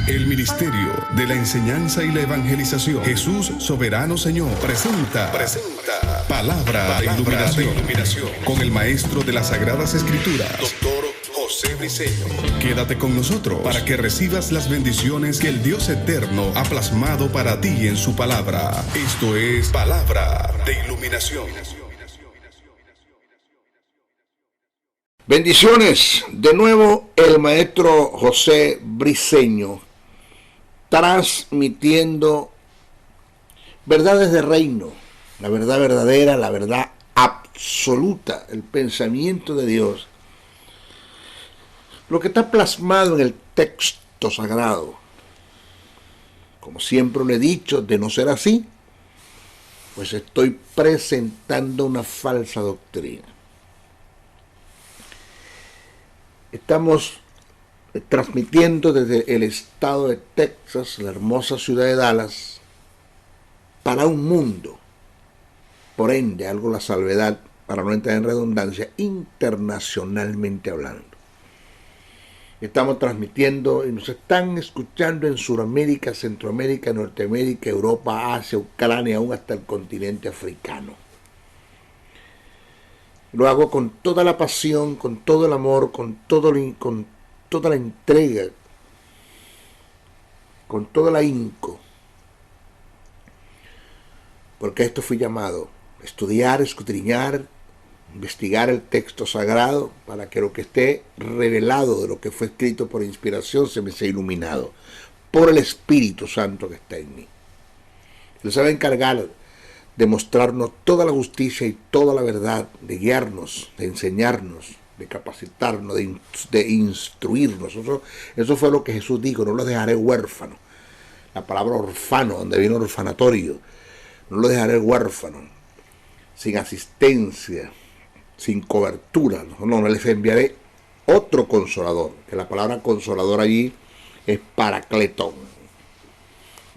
El Ministerio de la Enseñanza y la Evangelización. Jesús Soberano Señor presenta Palabra de Iluminación con el Maestro de las Sagradas Escrituras, Dr. José Briceño. Quédate con nosotros para que recibas las bendiciones que el Dios Eterno ha plasmado para ti en su palabra. Esto es Palabra de Iluminación. Bendiciones, de nuevo el maestro José Briceño, transmitiendo verdades de reino, la verdad verdadera, la verdad absoluta, el pensamiento de Dios, lo que está plasmado en el texto sagrado. Como siempre le he dicho, de no ser así, pues estoy presentando una falsa doctrina. Estamos transmitiendo desde el estado de Texas, la hermosa ciudad de Dallas, para un mundo, por ende, algo la salvedad, para no entrar en redundancia, internacionalmente hablando. Estamos transmitiendo y nos están escuchando en Sudamérica, Centroamérica, Norteamérica, Europa, Asia, Ucrania, aún hasta el continente africano. Lo hago con toda la pasión, con todo el amor, con toda la entrega, con toda la ahínco. Porque a esto fui llamado, estudiar, escudriñar, investigar el texto sagrado para que lo que esté revelado de lo que fue escrito por inspiración se me sea iluminado por el Espíritu Santo que está en mí. Él se va a encargar de mostrarnos toda la justicia y toda la verdad, de guiarnos, de enseñarnos, de capacitarnos, de instruirnos. Eso fue lo que Jesús dijo: no los dejaré huérfanos. La palabra orfano, donde viene orfanatorio, no los dejaré huérfanos, sin asistencia, sin cobertura. No, les enviaré otro consolador, que la palabra consolador allí es paracletón,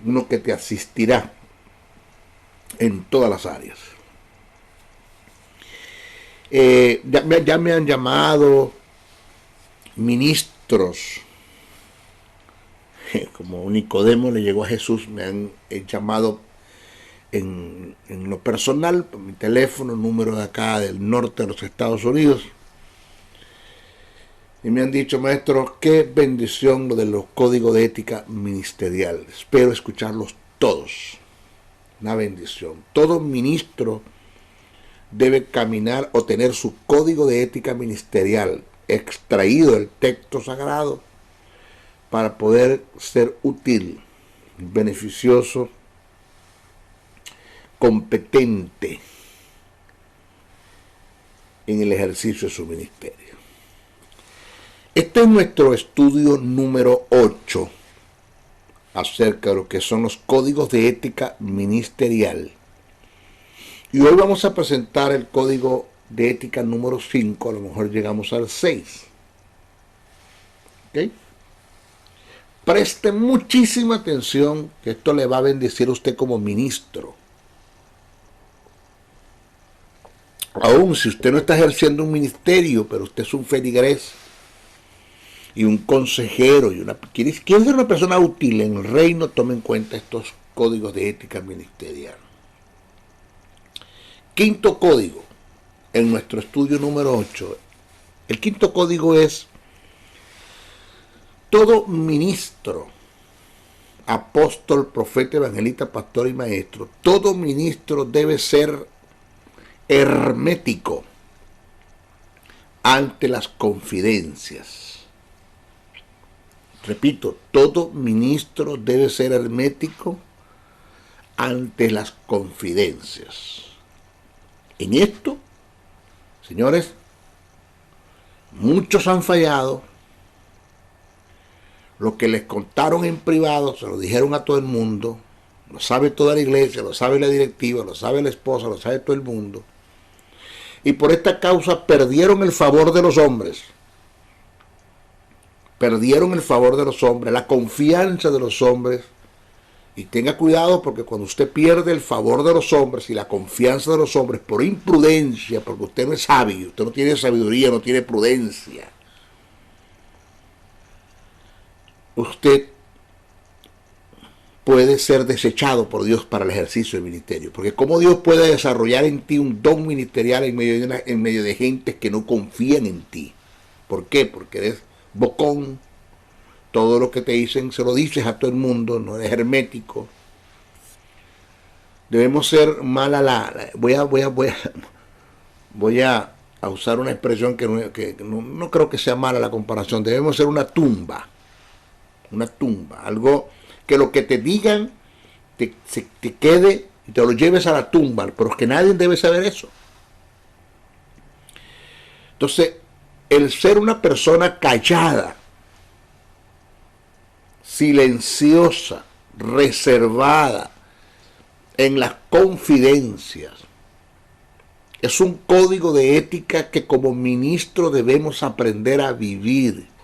uno que te asistirá en todas las áreas. Ya me han llamado ministros, como Nicodemo le llegó a Jesús, me han llamado en lo personal, por mi teléfono, número de acá del norte de los Estados Unidos, y me han dicho: maestro, qué bendición lo de los códigos de ética ministerial. Espero escucharlos todos. Una bendición. Todo ministro debe caminar o tener su código de ética ministerial extraído del texto sagrado para poder ser útil, beneficioso, competente en el ejercicio de su ministerio. Este es nuestro estudio número 8 acerca de lo que son los códigos de ética ministerial. Y hoy vamos a presentar el código de ética número 5, a lo mejor llegamos al 6. ¿Ok? Preste muchísima atención, que esto le va a bendecir a usted como ministro. Aún si usted no está ejerciendo un ministerio, pero usted es un feligrés y un consejero, quiere ser una persona útil en el reino, tome en cuenta estos códigos de ética ministerial. Quinto código, en nuestro estudio número 8. El quinto código es: todo ministro, apóstol, profeta, evangelista, pastor y maestro, todo ministro debe ser hermético ante las confidencias. Repito, todo ministro debe ser hermético ante las confidencias. En esto, señores, muchos han fallado. Lo que les contaron en privado se lo dijeron a todo el mundo. Lo sabe toda la iglesia, lo sabe la directiva, lo sabe la esposa, lo sabe todo el mundo. Y por esta causa perdieron el favor de los hombres. Perdieron el favor de los hombres, la confianza de los hombres. Y tenga cuidado, porque cuando usted pierde el favor de los hombres y la confianza de los hombres por imprudencia, porque usted no es sabio, usted no tiene sabiduría, no tiene prudencia, usted puede ser desechado por Dios para el ejercicio del ministerio. Porque cómo Dios puede desarrollar en ti un don ministerial en medio de gentes que no confían en ti. ¿Por qué? Porque eres bocón, todo lo que te dicen se lo dices a todo el mundo, no eres hermético. Debemos ser mala voy a usar una expresión que no creo que sea mala la comparación. Debemos ser una tumba, algo que lo que te digan te quede y te lo lleves a la tumba, pero es que nadie debe saber eso. Entonces, el ser una persona callada, silenciosa, reservada en las confidencias, es un código de ética que como ministro debemos aprender a vivir,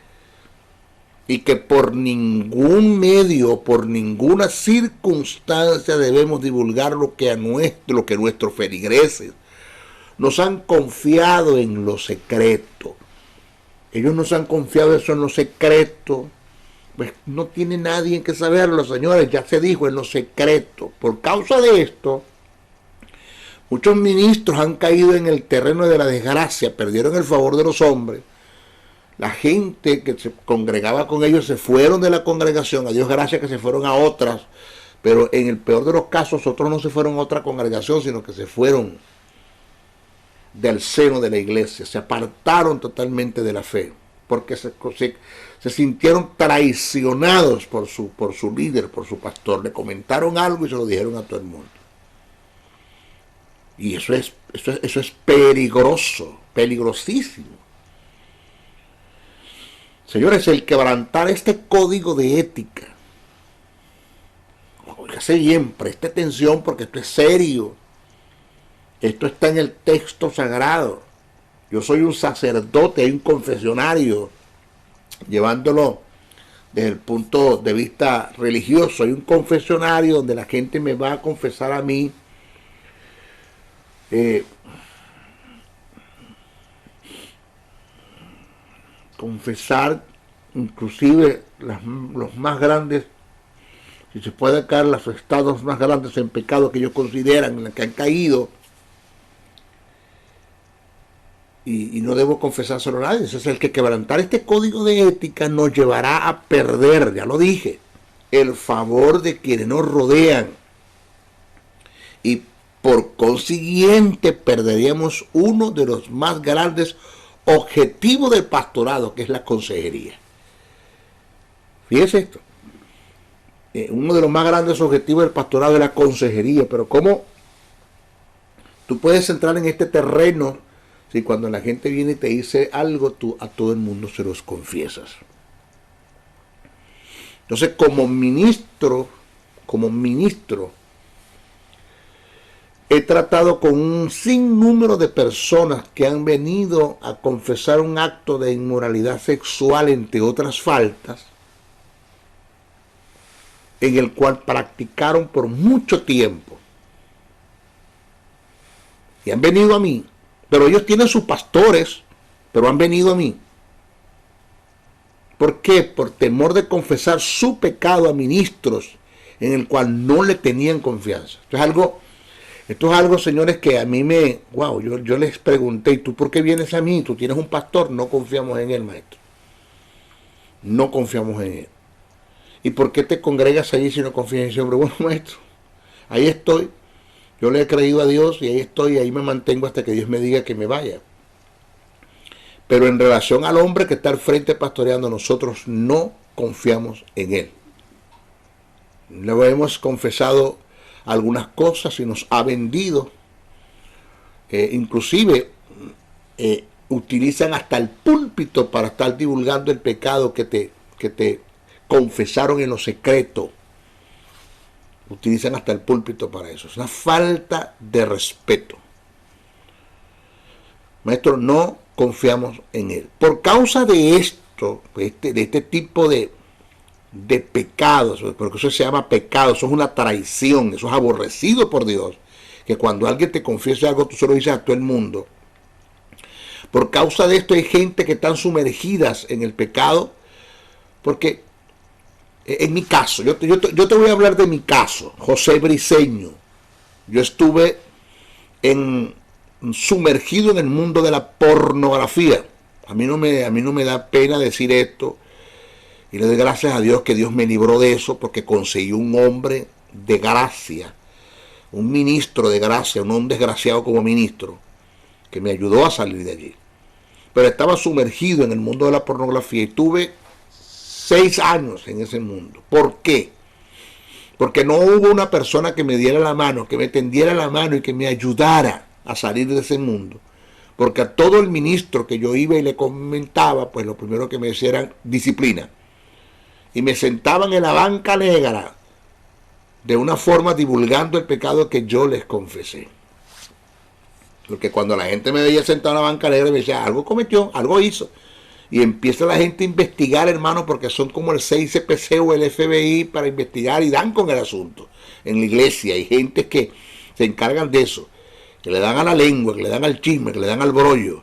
y que por ningún medio, por ninguna circunstancia debemos divulgar lo que nuestros feligreses nos han confiado en lo secreto. Ellos nos han confiado eso en lo secreto. Pues no tiene nadie que saberlo, señores, ya se dijo, en lo secreto. Por causa de esto, muchos ministros han caído en el terreno de la desgracia, perdieron el favor de los hombres. La gente que se congregaba con ellos se fueron de la congregación, a Dios gracias que se fueron a otras, pero en el peor de los casos otros no se fueron a otra congregación, sino que se fueron del seno de la iglesia, se apartaron totalmente de la fe, porque se sintieron traicionados por su líder, por su pastor. Le comentaron algo y se lo dijeron a todo el mundo. Y eso es peligroso, peligrosísimo. Señores, el quebrantar este código de ética, óigase bien, preste atención porque esto es serio. Esto está en el texto sagrado. Yo soy un sacerdote, un confesionario, llevándolo desde el punto de vista religioso. Hay un confesionario donde la gente me va a confesar a mí confesar inclusive los más grandes, si se puede caer, los estados más grandes en pecado que ellos consideran, en los que han caído, y no debo confesárselo a nadie. Es el que quebrantar este código de ética nos llevará a perder, ya lo dije, el favor de quienes nos rodean, y por consiguiente perderíamos uno de los más grandes objetivo del pastorado, que es la consejería. Fíjese esto, uno de los más grandes objetivos del pastorado es la consejería. Pero ¿cómo tú puedes entrar en este terreno si cuando la gente viene y te dice algo, tú a todo el mundo se los confiesas? Entonces, como ministro, he tratado con un sinnúmero de personas que han venido a confesar un acto de inmoralidad sexual, entre otras faltas, en el cual practicaron por mucho tiempo. Y han venido a mí, pero ellos tienen sus pastores, pero han venido a mí. ¿Por qué? Por temor de confesar su pecado a ministros en el cual no le tenían confianza. Esto es algo, señores, que a mí yo les pregunté, ¿y tú por qué vienes a mí? Tú tienes un pastor. No confiamos en él, maestro. No confiamos en él. ¿Y por qué te congregas allí si no confías en ese hombre? Bueno, maestro, ahí estoy. Yo le he creído a Dios y ahí estoy, y ahí me mantengo hasta que Dios me diga que me vaya. Pero en relación al hombre que está al frente pastoreando, nosotros no confiamos en él. Le hemos confesado algunas cosas y nos ha vendido, inclusive utilizan hasta el púlpito para estar divulgando el pecado que te confesaron en lo secreto. Utilizan hasta el púlpito para eso. Es una falta de respeto. Maestro, no confiamos en él. Por causa de esto, de este tipo de pecados, porque eso se llama pecado, eso es una traición, eso es aborrecido por Dios, que cuando alguien te confiese algo, tú se lo dices a todo el mundo. Por causa de esto hay gente que están sumergidas en el pecado, porque En mi caso, yo te voy a hablar de mi caso, José Briceño. Yo estuve sumergido en el mundo de la pornografía. A mí no me da pena decir esto. Y le doy gracias a Dios que Dios me libró de eso, porque conseguí un hombre de gracia, un ministro de gracia, no un desgraciado como ministro, que me ayudó a salir de allí. Pero estaba sumergido en el mundo de la pornografía y tuve 6 años en ese mundo. ¿Por qué? Porque no hubo una persona que me diera la mano, que me tendiera la mano y que me ayudara a salir de ese mundo. Porque a todo el ministro que yo iba y le comentaba, pues lo primero que me decía era disciplina. Y me sentaban en la banca negra, de una forma divulgando el pecado que yo les confesé. Porque cuando la gente me veía sentado en la banca negra, me decía, algo cometió, algo hizo. Y empieza la gente a investigar, hermano, porque son como el CICPC o el FBI para investigar y dan con el asunto. En la iglesia hay gente que se encargan de eso, que le dan a la lengua, que le dan al chisme, que le dan al brollo.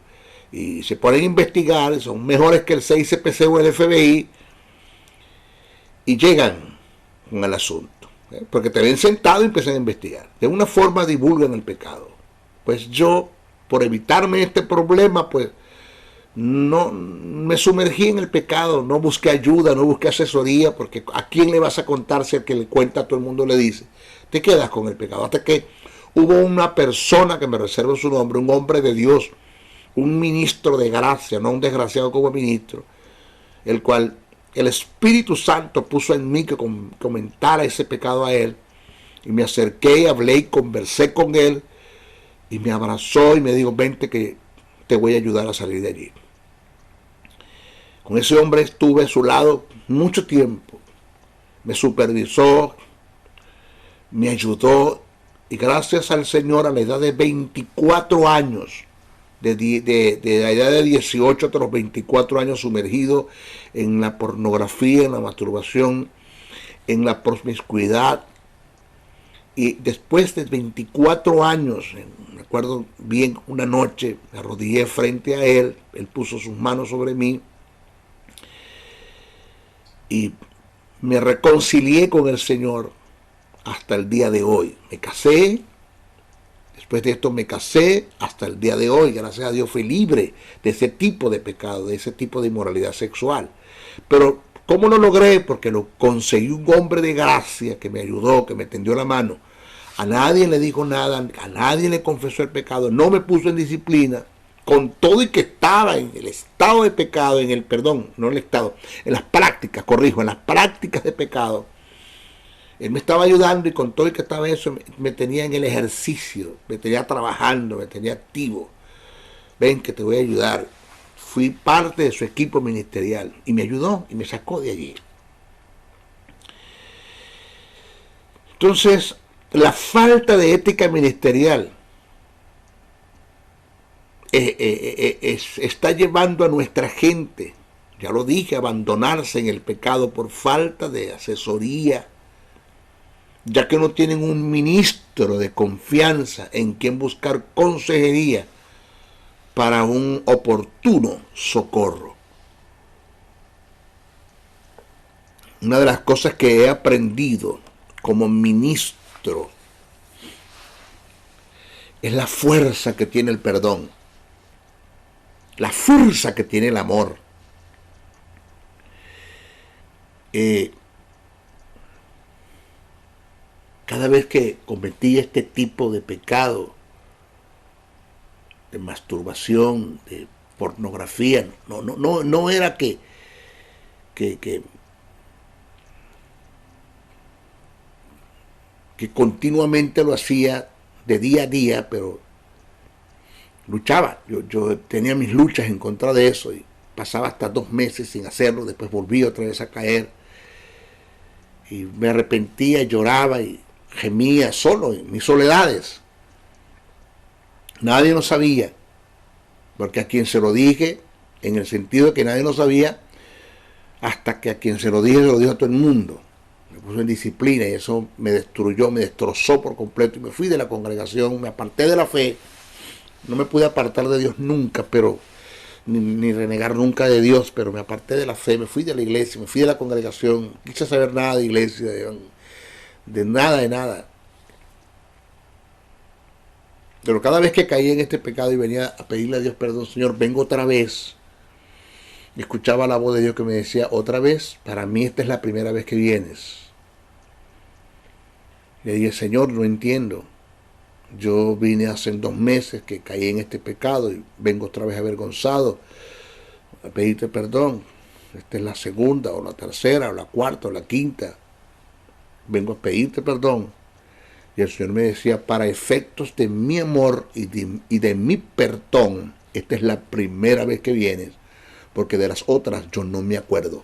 Y se ponen a investigar, son mejores que el CICPC o el FBI, y llegan con el asunto. Porque te ven sentado y empiezan a investigar. De una forma divulgan el pecado. Pues yo, por evitarme este problema, pues no me sumergí en el pecado, no busqué ayuda, no busqué asesoría, porque ¿a quién le vas a contar si el que le cuenta a todo el mundo le dice? Te quedas con el pecado. Hasta que hubo una persona, que me reservo su nombre, un hombre de Dios, un ministro de gracia, no un desgraciado como ministro, el cual el Espíritu Santo puso en mí que comentara ese pecado a él, y me acerqué y hablé y conversé con él, y me abrazó y me dijo, vente que te voy a ayudar a salir de allí. Con ese hombre estuve a su lado mucho tiempo, me supervisó, me ayudó, y gracias al Señor, a la edad de 24 años, de la edad de 18 hasta los 24 años, sumergido en la pornografía, en la masturbación, en la promiscuidad. Y después de 24 años, me acuerdo bien, una noche me arrodillé frente a él, él puso sus manos sobre mí y me reconcilié con el Señor hasta el día de hoy. Me casé. Después de esto me casé hasta el día de hoy. Gracias a Dios fui libre de ese tipo de pecado, de ese tipo de inmoralidad sexual. Pero ¿cómo lo logré? Porque lo conseguí un hombre de gracia que me ayudó, que me tendió la mano. A nadie le dijo nada, a nadie le confesó el pecado, no me puso en disciplina, con todo y que estaba en el estado de pecado, en las prácticas, en las prácticas de pecado. Él me estaba ayudando y con todo y que estaba eso, me tenía en el ejercicio, me tenía trabajando, me tenía activo. Ven que te voy a ayudar. Fui parte de su equipo ministerial y me ayudó y me sacó de allí. Entonces, la falta de ética ministerial está llevando a nuestra gente, ya lo dije, a abandonarse en el pecado por falta de asesoría, ya que no tienen un ministro de confianza en quien buscar consejería para un oportuno socorro. Una de las cosas que he aprendido como ministro es la fuerza que tiene el perdón, la fuerza que tiene el amor. Cada vez que cometí este tipo de pecado, de masturbación, de pornografía, no era que continuamente lo hacía de día a día, pero luchaba. Yo tenía mis luchas en contra de eso y pasaba hasta 2 meses sin hacerlo, después volví otra vez a caer y me arrepentía, lloraba y gemía solo en mis soledades. Nadie lo sabía, porque a quien se lo dije, en el sentido de que nadie lo sabía, hasta que a quien se lo dije, se lo dijo a todo el mundo. Me puso en disciplina y eso me destruyó, me destrozó por completo y me fui de la congregación, me aparté de la fe. No me pude apartar de Dios nunca, pero ni renegar nunca de Dios, pero me aparté de la fe, me fui de la iglesia, me fui de la congregación, no quise saber nada de iglesia, de nada. Pero cada vez que caí en este pecado y venía a pedirle a Dios perdón, Señor, vengo otra vez. Y escuchaba la voz de Dios que me decía, otra vez, para mí esta es la primera vez que vienes. Le dije, Señor, no entiendo. Yo vine hace 2 meses que caí en este pecado y vengo otra vez avergonzado a pedirte perdón. Esta es la segunda o la tercera o la cuarta o la quinta. Vengo a pedirte perdón. Y el Señor me decía, para efectos de mi amor y de mi perdón, esta es la primera vez que vienes, porque de las otras yo no me acuerdo.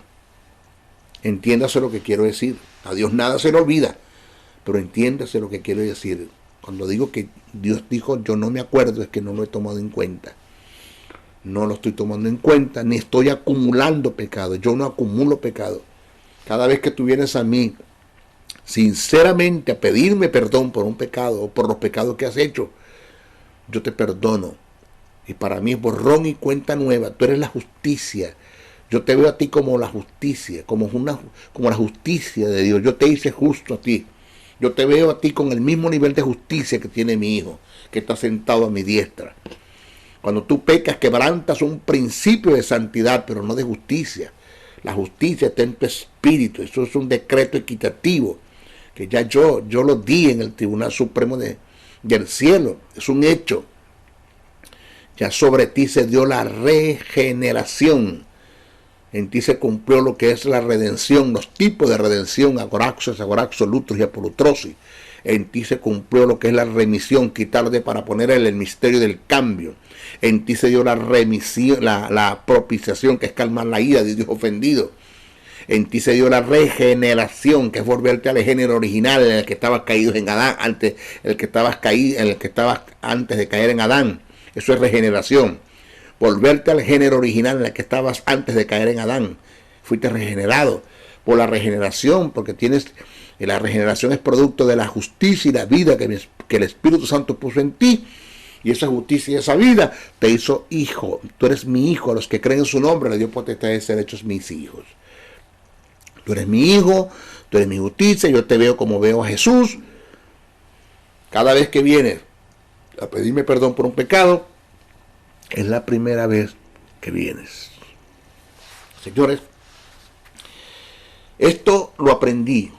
Entiéndase lo que quiero decir. A Dios nada se le olvida, pero entiéndase lo que quiero decir. Cuando digo que Dios dijo yo no me acuerdo, es que no lo he tomado en cuenta. No lo estoy tomando en cuenta, ni estoy acumulando pecado. Yo no acumulo pecado. Cada vez que tú vienes a mí, sinceramente a pedirme perdón por un pecado o por los pecados que has hecho, yo te perdono. Y para mí es borrón y cuenta nueva. Tú eres la justicia. Yo te veo a ti como la justicia, como la justicia de Dios. Yo te hice justo a ti. Yo te veo a ti con el mismo nivel de justicia que tiene mi hijo, que está sentado a mi diestra. Cuando tú pecas, quebrantas un principio de santidad, pero no de justicia. La justicia está en tu espíritu. Eso es un decreto equitativo que ya yo lo di en el Tribunal Supremo del cielo. Es un hecho. Ya sobre ti se dio la regeneración. En ti se cumplió lo que es la redención, los tipos de redención, agoraxos, lutros y apolutrosis. En ti se cumplió lo que es la remisión, quitarle para poner el misterio del cambio. En ti se dio la remisión, la propiciación, que es calmar la ira de Dios ofendido. En ti se dio la regeneración, que es volverte al género original en el que estabas caído en Adán, en el que estabas antes de caer en Adán. Eso es regeneración. Volverte al género original en el que estabas antes de caer en Adán. Fuiste regenerado por la regeneración, porque la regeneración es producto de la justicia y la vida que el Espíritu Santo puso en ti. Y esa justicia y esa vida te hizo hijo. Tú eres mi hijo. A los que creen en su nombre le dio potestad de ser hechos mis hijos. Tú eres mi hijo, tú eres mi justicia. Yo te veo como veo a Jesús. Cada vez que vienes a pedirme perdón por un pecado, es la primera vez que vienes. Señores, esto lo aprendí.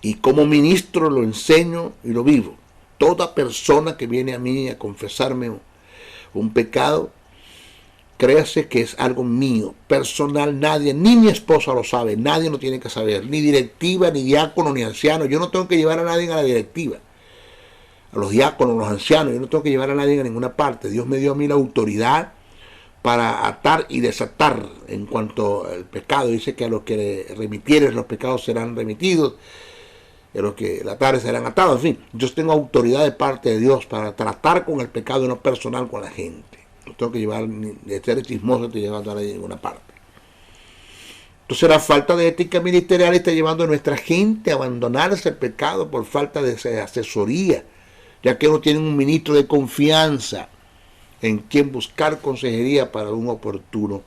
Y como ministro lo enseño y lo vivo. Toda persona que viene a mí a confesarme un pecado, créase que es algo mío, personal. Nadie, ni mi esposa lo sabe, nadie lo tiene que saber, ni directiva, ni diácono, ni anciano. Yo no tengo que llevar a nadie a la directiva, a los diáconos, a los ancianos. Yo no tengo que llevar a nadie a ninguna parte. Dios me dio a mí la autoridad para atar y desatar en cuanto al pecado. Dice que a los que remitieres los pecados serán remitidos, a los que atares serán atados. En fin, yo tengo autoridad de parte de Dios para tratar con el pecado no personal con la gente. No tengo que llevar, de ser chismoso, te llevando a ninguna parte. Entonces la falta de ética ministerial está llevando a nuestra gente a abandonarse el pecado por falta de asesoría, ya que no tienen un ministro de confianza en quien buscar consejería para un oportuno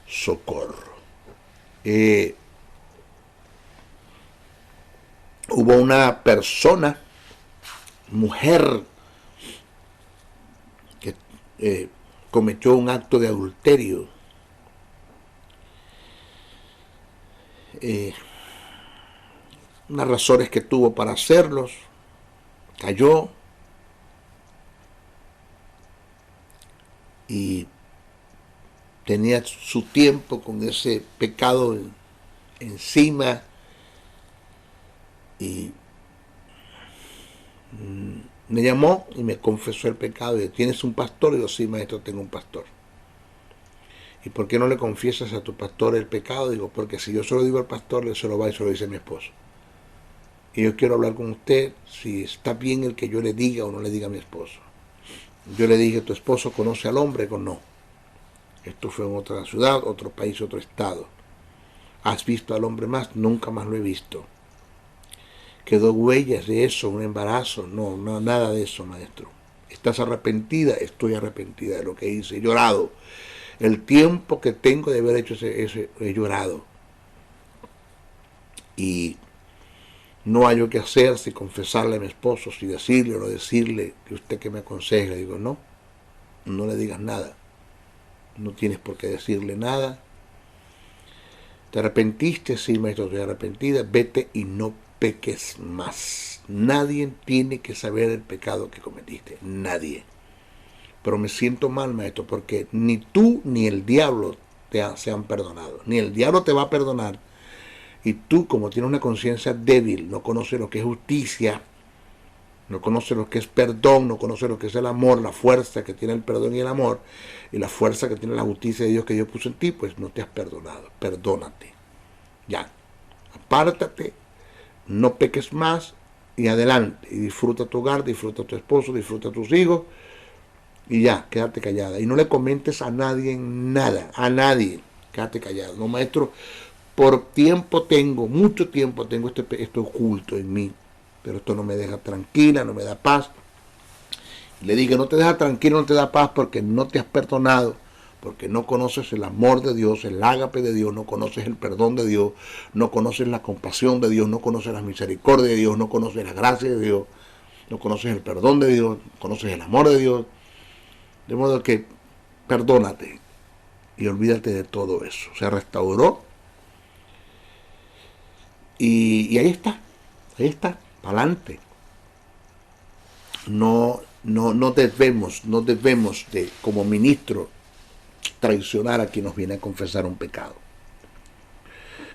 socorro. Hubo una persona, mujer, que cometió un acto de adulterio. Unas razones que tuvo para hacerlos, cayó y tenía su tiempo con ese pecado encima y me llamó y me confesó el pecado. Y dijo, ¿tienes un pastor? Y yo, sí, maestro, tengo un pastor. ¿Y por qué no le confiesas a tu pastor el pecado? Digo, porque si yo se lo digo al pastor, él se lo va y se lo dice a mi esposo. Y yo quiero hablar con usted si está bien el que yo le diga o no le diga a mi esposo. Yo le dije, ¿tu esposo conoce al hombre? Digo, no. Esto fue en otra ciudad, otro país, otro estado. ¿Has visto al hombre más? Nunca más lo he visto. ¿Quedó huellas de eso, un embarazo? No, nada de eso, maestro. ¿Estás arrepentida? Estoy arrepentida de lo que hice. He llorado. El tiempo que tengo de haber hecho ese he llorado. Y no hay yo qué hacer si confesarle a mi esposo, si decirle o no decirle, que usted que me aconseja. Le digo, no le digas nada. No tienes por qué decirle nada. ¿Te arrepentiste? Sí, maestro, estoy arrepentida. Vete y no peques más. Nadie tiene que saber el pecado que cometiste. Nadie. Pero me siento mal, maestro, porque ni tú ni el diablo se han perdonado. Ni el diablo te va a perdonar. Y tú, como tienes una conciencia débil, no conoces lo que es justicia, no conoces lo que es perdón, no conoces lo que es el amor, la fuerza que tiene el perdón y el amor, y la fuerza que tiene la justicia de Dios que Dios puso en ti, pues no te has perdonado. Perdónate. Ya. Apártate, no peques más y adelante. Y disfruta tu hogar, disfruta tu esposo, disfruta tus hijos. Y ya, quédate callada. Y no le comentes a nadie nada, a nadie. Quédate callado. No, maestro, por tiempo tengo, mucho tiempo tengo esto oculto en mí. Pero esto no me deja tranquila, no me da paz. Le dije, no te deja tranquilo, no te da paz porque no te has perdonado, porque no conoces el amor de Dios, el ágape de Dios, no conoces el perdón de Dios, no conoces la compasión de Dios, no conoces la misericordia de Dios, no conoces la gracia de Dios, no conoces el perdón de Dios, no conoces el amor de Dios. De modo que perdónate y olvídate de todo eso. Se restauró y ahí está, para adelante. No debemos de, como ministro, traicionar a quien nos viene a confesar un pecado.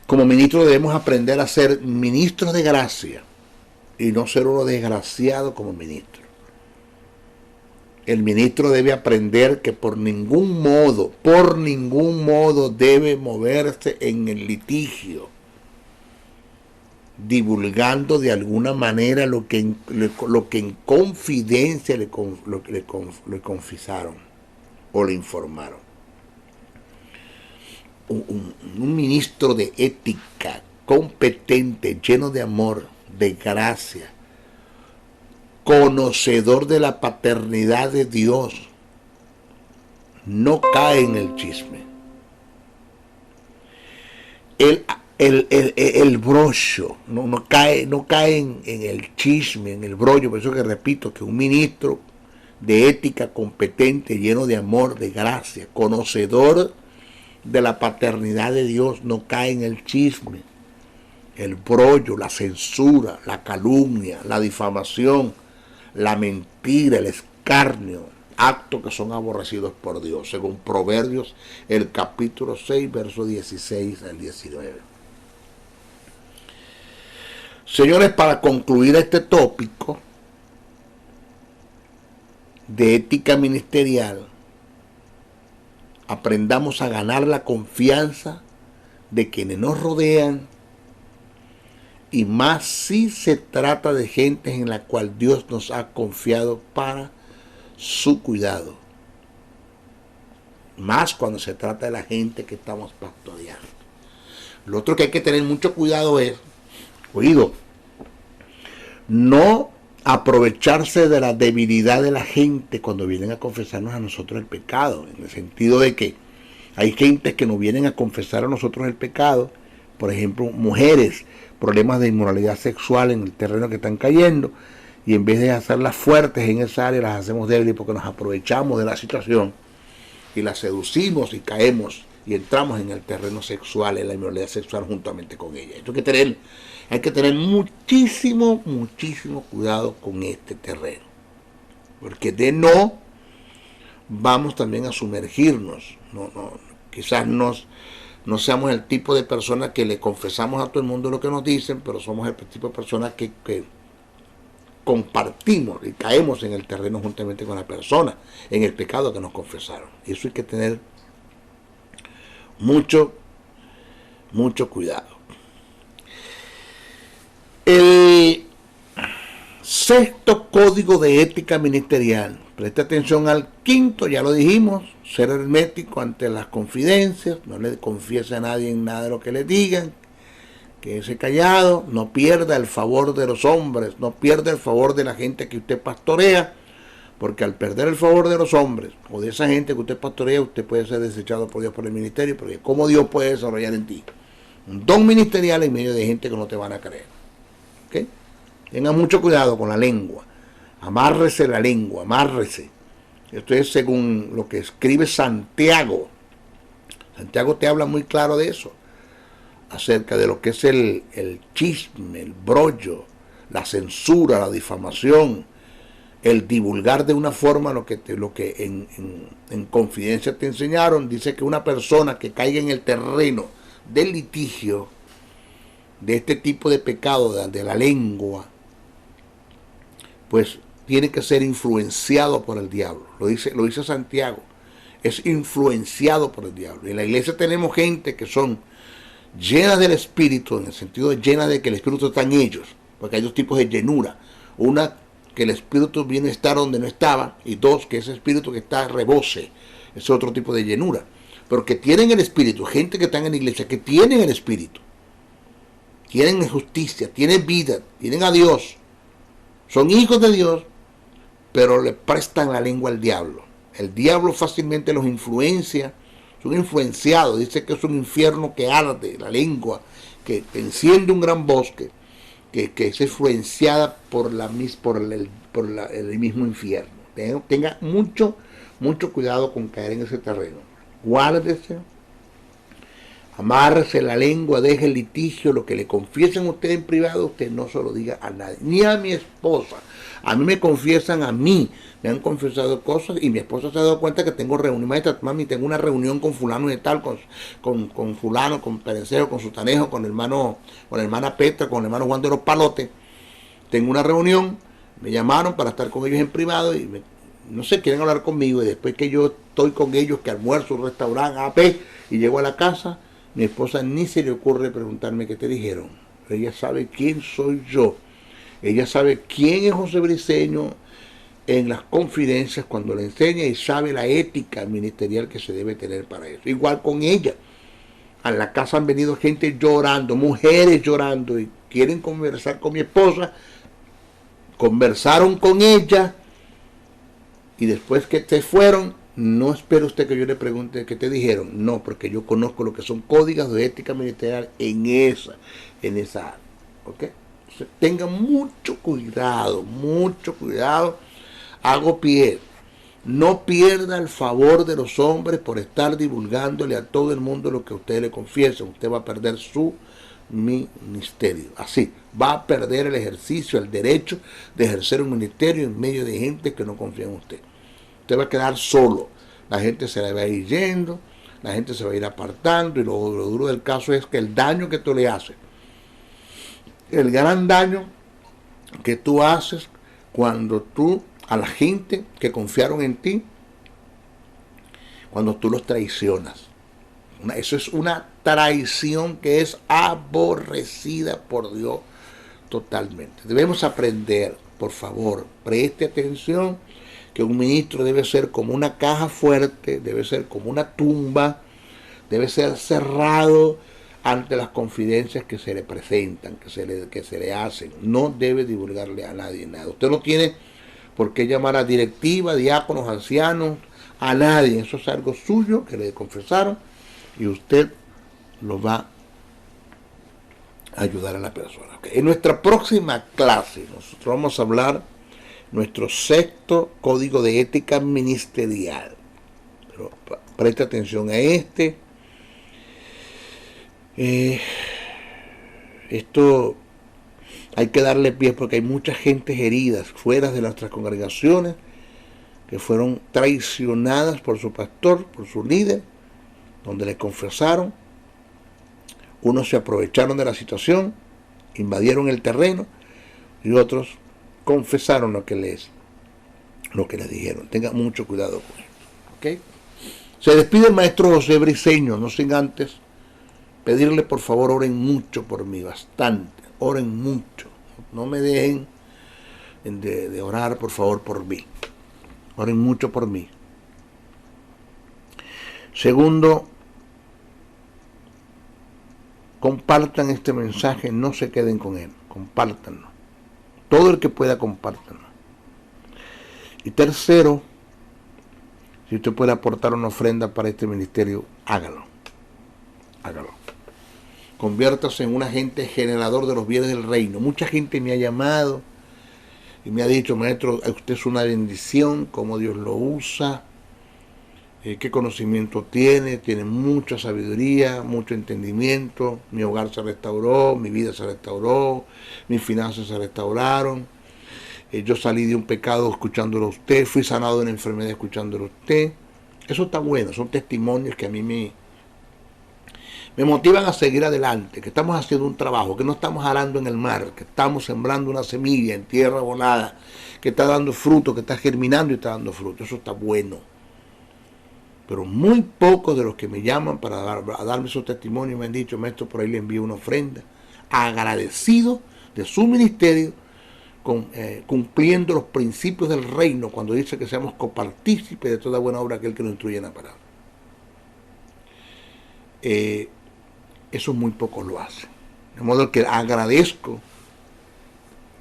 Como ministro debemos aprender a ser ministros de gracia y no ser uno desgraciado como ministro. El ministro debe aprender que por ningún modo debe moverse en el litigio, divulgando de alguna manera lo que en confidencia le confesaron o le informaron. Un ministro de ética, competente, lleno de amor, de gracia, conocedor de la paternidad de Dios, no cae en el chisme. El brollo, no cae en el chisme, en el brollo. Por eso que repito que un ministro de ética competente, lleno de amor, de gracia, conocedor de la paternidad de Dios, no cae en el chisme, el brollo, la censura, la calumnia, la difamación, la mentira, el escarnio, actos que son aborrecidos por Dios, según Proverbios, el capítulo 6, versos 16 al 19. Señores, para concluir este tópico de ética ministerial, aprendamos a ganar la confianza de quienes nos rodean, y más si se trata de gente en la cual Dios nos ha confiado para su cuidado. Más cuando se trata de la gente que estamos pastoreando. Lo otro que hay que tener mucho cuidado es, no aprovecharse de la debilidad de la gente cuando vienen a confesarnos a nosotros el pecado. En el sentido de que hay gentes que nos vienen a confesar a nosotros el pecado. Por ejemplo, mujeres, problemas de inmoralidad sexual en el terreno que están cayendo, y en vez de hacerlas fuertes en esa área, las hacemos débiles porque nos aprovechamos de la situación y las seducimos y caemos y entramos en el terreno sexual, en la inmoralidad sexual juntamente con ella. Esto hay que tener muchísimo cuidado con este terreno, porque de no vamos también a sumergirnos. Quizás no seamos el tipo de personas que le confesamos a todo el mundo lo que nos dicen, pero somos el tipo de personas que compartimos y caemos en el terreno juntamente con la persona, en el pecado que nos confesaron. Y eso hay que tener mucho cuidado. El sexto código de ética ministerial. Preste atención al quinto, ya lo dijimos, ser hermético ante las confidencias, no le confiese a nadie en nada de lo que le digan, quédese callado, no pierda el favor de los hombres, no pierda el favor de la gente que usted pastorea, Porque al perder el favor de los hombres o de esa gente que usted pastorea, usted puede ser desechado por Dios por el ministerio, porque ¿cómo Dios puede desarrollar en ti un don ministerial en medio de gente que no te van a creer? ¿Okay? Tenga mucho cuidado con la lengua. Amárrese la lengua, amárrese. Esto es según lo que escribe Santiago. Santiago te habla muy claro de eso, acerca de lo que es el chisme, el brollo, la censura, la difamación, el divulgar de una forma lo que en confidencia te enseñaron. Dice que una persona que caiga en el terreno del litigio, de este tipo de pecado, de la lengua, pues tiene que ser influenciado por el diablo. Lo dice Santiago. Es influenciado por el diablo. Y en la iglesia tenemos gente que son llenas del Espíritu, en el sentido de llenas de que el Espíritu está en ellos, porque hay dos tipos de llenura. Una, que el Espíritu viene a estar donde no estaba, y dos, que ese Espíritu que está rebose. Es otro tipo de llenura. Pero que tienen el Espíritu, gente que están en la iglesia, que tienen el Espíritu, tienen justicia, tienen vida, tienen a Dios, son hijos de Dios, pero le prestan la lengua al diablo. El diablo fácilmente los influencia, son influenciados. Dice que es un infierno que arde, la lengua, que enciende un gran bosque, que es influenciada por el mismo infierno. Tenga mucho cuidado con caer en ese terreno. Guárdese, amárrese la lengua, deje el litigio. Lo que le confiesen a usted en privado, usted no se lo diga a nadie, ni a mi esposa. A mí me confiesan a mí, me han confesado cosas, y mi esposa se ha dado cuenta que tengo reunión. Maestra, mami, tengo una reunión con fulano y tal, con fulano, con Pereceo, con Sutanejo, con la hermana Petra, con el hermano Juan de los Palotes. Tengo una reunión, me llamaron para estar con ellos en privado y no sé, quieren hablar conmigo, y después que yo estoy con ellos, que almuerzo, un restaurante, AP, y llego a la casa, mi esposa ni se le ocurre preguntarme qué te dijeron. Ella sabe quién soy yo. Ella sabe quién es José Briceño en las confidencias cuando le enseña, y sabe la ética ministerial que se debe tener para eso. Igual con ella. A la casa han venido gente llorando, mujeres llorando, y quieren conversar con mi esposa. Conversaron con ella, y después que se fueron, no espere usted que yo le pregunte qué te dijeron. No, porque yo conozco lo que son códigos de ética ministerial en esa área. ¿Ok? Tenga mucho cuidado, hago pie. No pierda el favor de los hombres por estar divulgándole a todo el mundo lo que a usted le confiesa. Usted va a perder su ministerio. Así, va a perder el ejercicio, el derecho de ejercer un ministerio en medio de gente que no confía en usted. Usted va a quedar solo. La gente se le va a ir yendo, la gente se va a ir apartando, y lo duro del caso es que el daño que tú le haces, el gran daño que tú haces cuando tú, a la gente que confiaron en ti, cuando tú los traicionas. Eso es una traición que es aborrecida por Dios totalmente. Debemos aprender, por favor, preste atención, que un ministro debe ser como una caja fuerte, debe ser como una tumba, debe ser cerrado ante las confidencias que se le presentan, que se le hacen. No debe divulgarle a nadie nada. Usted no tiene por qué llamar a directiva, diáconos, ancianos, a nadie. Eso es algo suyo que le confesaron, y usted lo va a ayudar a la persona. Okay. En nuestra próxima clase nosotros vamos a hablar nuestro sexto código de ética ministerial. Pero preste atención a este. Esto hay que darle pie, porque hay muchas gentes heridas fuera de nuestras congregaciones que fueron traicionadas por su pastor, por su líder, donde le confesaron. Unos se aprovecharon de la situación, invadieron el terreno, y otros confesaron lo que les dijeron. Tengan mucho cuidado con esto. ¿Okay? Se despide el maestro José Briceño, no sin antes pedirle, por favor, oren mucho por mí, bastante, oren mucho. No me dejen de orar, por favor, por mí. Oren mucho por mí. Segundo, compartan este mensaje, no se queden con él, compártanlo. Todo el que pueda, compártanlo. Y tercero, si usted puede aportar una ofrenda para este ministerio, hágalo. Hágalo. Conviértase en un agente generador de los bienes del reino. Mucha gente me ha llamado y me ha dicho, maestro, usted es una bendición, cómo Dios lo usa, qué conocimiento tiene mucha sabiduría, mucho entendimiento, mi hogar se restauró, mi vida se restauró, mis finanzas se restauraron, yo salí de un pecado escuchándolo a usted, fui sanado de una enfermedad escuchándolo a usted. Eso está bueno, son testimonios que a mí me motivan a seguir adelante, que estamos haciendo un trabajo, que no estamos arando en el mar, que estamos sembrando una semilla en tierra volada, que está dando fruto, que está germinando y está dando fruto. Eso está bueno. Pero muy pocos de los que me llaman para darme esos testimonios me han dicho, maestro, por ahí le envío una ofrenda, agradecido de su ministerio, cumpliendo los principios del reino, cuando dice que seamos copartícipes de toda buena obra aquel que nos instruye en la palabra. Eso muy pocos lo hacen. De modo que agradezco.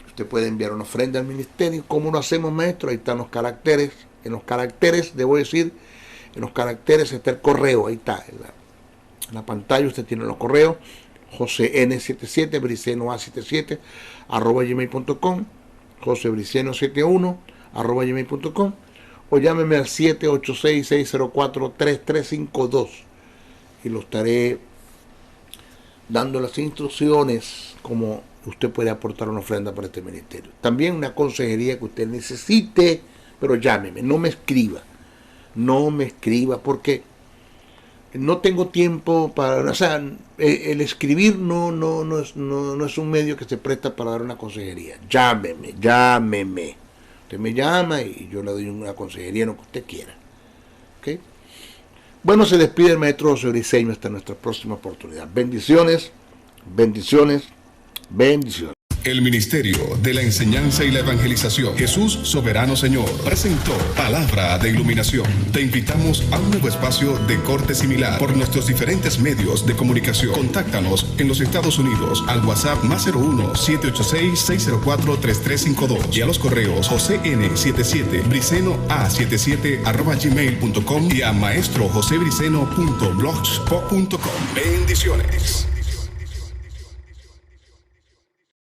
Usted puede enviar una ofrenda al ministerio. ¿Cómo lo hacemos, maestro? Ahí están los caracteres. En los caracteres, debo decir, en los caracteres está el correo. Ahí está. En la pantalla usted tiene los correos. JoséN77, BricenoA77, @gmail.com, JoséBriceno71, @gmail.com, o llámeme al 786-604-3352 y lo estaré dando las instrucciones como usted puede aportar una ofrenda para este ministerio. También una consejería que usted necesite, pero llámeme, no me escriba porque no tengo tiempo para, o sea, el escribir no es un medio que se presta para dar una consejería. Llámeme. Usted me llama y yo le doy una consejería en lo que usted quiera. ¿Okay? Bueno, se despide el maestro José Briceño hasta nuestra próxima oportunidad. Bendiciones. El Ministerio de la Enseñanza y la Evangelización, Jesús Soberano Señor, presentó Palabra de Iluminación. Te invitamos a un nuevo espacio de corte similar por nuestros diferentes medios de comunicación. Contáctanos en los Estados Unidos al WhatsApp +01-786-604-3352 y a los correos JoséN77, BricenoA77 @gmail.com y a maestrojosebriceno.blogspot.com. Bendiciones.